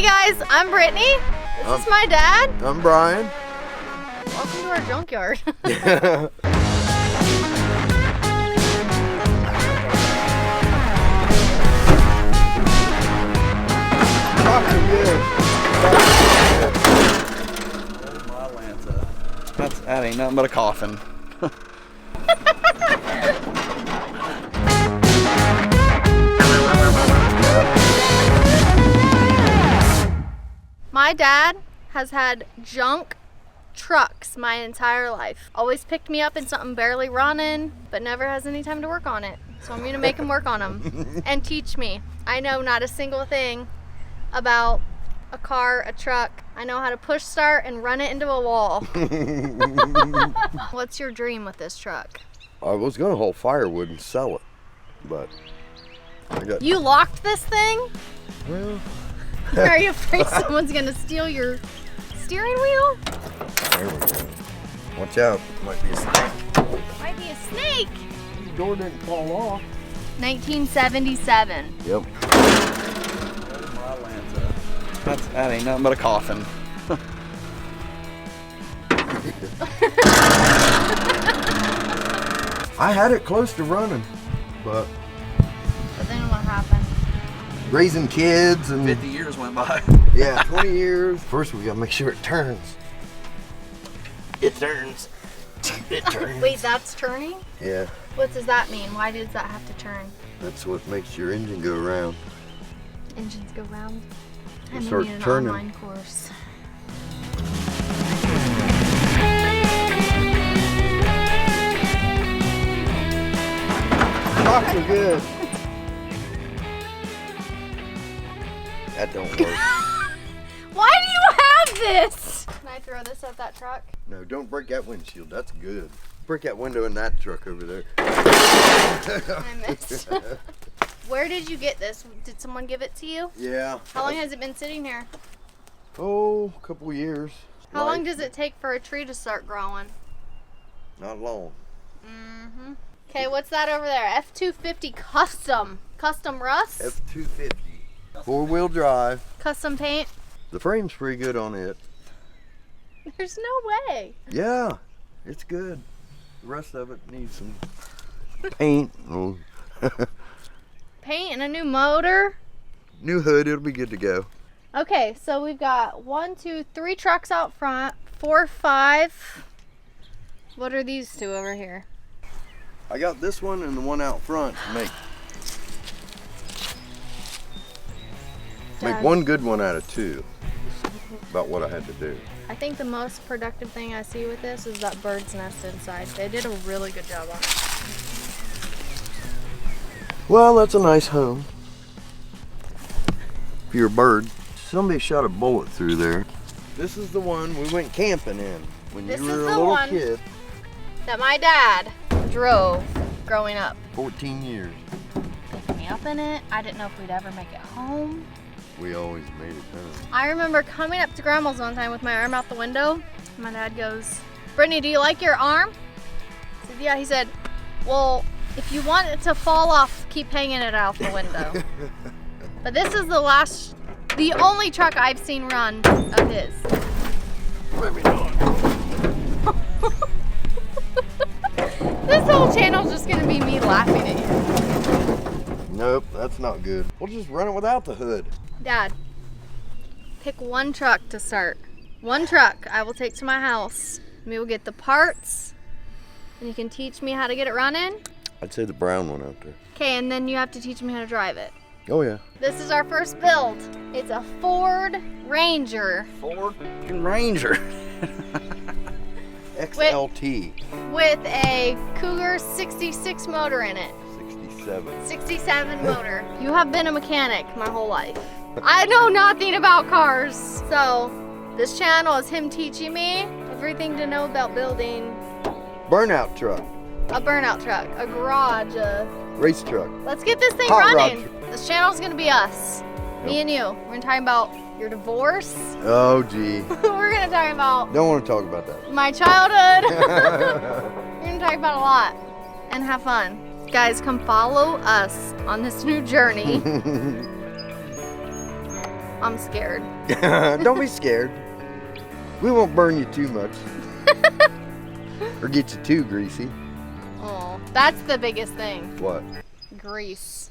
Hey guys, I'm Brittany. This is my dad. I'm Brian. Welcome to our junkyard. That ain't nothing but a coffin. My dad has had junk trucks my entire life. Always picked me up in something barely running, but never has any time to work on it. So I'm gonna make him work on them and teach me. I know not a single thing about a car, a truck. I know how to push start and run it into a wall. What's your dream with this truck? I was gonna haul firewood and sell it, but I got... You locked this thing? Well... Are you afraid someone's gonna steal your steering wheel? There we go. Watch out, might be a snake. Might be a snake. The door didn't fall off. 1977. Yep. That ain't nothing but a coffin. I had it close to running, but then what happened? Raising kids and 50 years went by. Yeah, 20 years. First we gotta make sure it turns. It turns. It turns. Wait, that's turning? Yeah. What does that mean? Why does that have to turn? That's what makes your engine go around. Engines go round. You I'm start gonna need an turning. online course. Rocks are good. That don't work. Why do you have this? Can I throw this at that truck? No, don't break that windshield. That's good. Break that window in that truck over there. I missed. Where did you get this? Did someone give it to you? Yeah. How long has it been sitting here? Oh, a couple years. How long does it take for a tree to start growing? Not long. Mm-hmm. Okay, what's that over there? F-250 custom. Custom rust? F-250. Four-wheel drive. Custom paint? The frame's pretty good on it. There's no way. Yeah, it's good. The rest of it needs some paint. Oh. Paint and a new motor. New hood, it'll be good to go. Okay, so we've got 1, 2, 3 trucks out front, 4, 5. What are these two over here? I got this one and the one out front to make one good one out of two. About what I had to do. I think the most productive thing I see with this is that bird's nest inside. They did a really good job on it. Well, that's a nice home for your bird. Somebody shot a bullet through there. This is the one we went camping in when you were a little kid. That my dad drove growing up. 14 years. Picked me up in it. I didn't know if we'd ever make it home. We always made it home. I remember coming up to Grandma's one time with my arm out the window. My dad goes, "Brittany, do you like your arm?" I said, "Yeah." He said, "Well, if you want it to fall off, keep hanging it out the window." But this is the only truck I've seen run of his. Let me know. This whole channel's just gonna be me laughing at you. Nope, that's not good. We'll just run it without the hood. Dad, pick one truck to start. One truck I will take to my house. We will get the parts, and you can teach me how to get it running. I'd say the brown one out there. Okay, and then you have to teach me how to drive it. Oh yeah. This is our first build. It's a Ford Ranger. Ford Ranger. XLT. With a Cougar 66 motor in it. 67. 67 motor. You have been a mechanic my whole life. I know nothing about cars. So this channel is him teaching me everything to know about building Burnout truck. a burnout truck, a garage, Race truck. let's get this thing Hot rod running. truck. This channel's gonna be us. Me and you. We're gonna talk about your divorce. Oh gee. We're gonna talk about Don't want to talk about that. my childhood. We're gonna talk about a lot and have fun. Guys, come follow us on this new journey. I'm scared. Don't be scared. We won't burn you too much. Or get you too greasy. Oh, that's the biggest thing. What? Grease.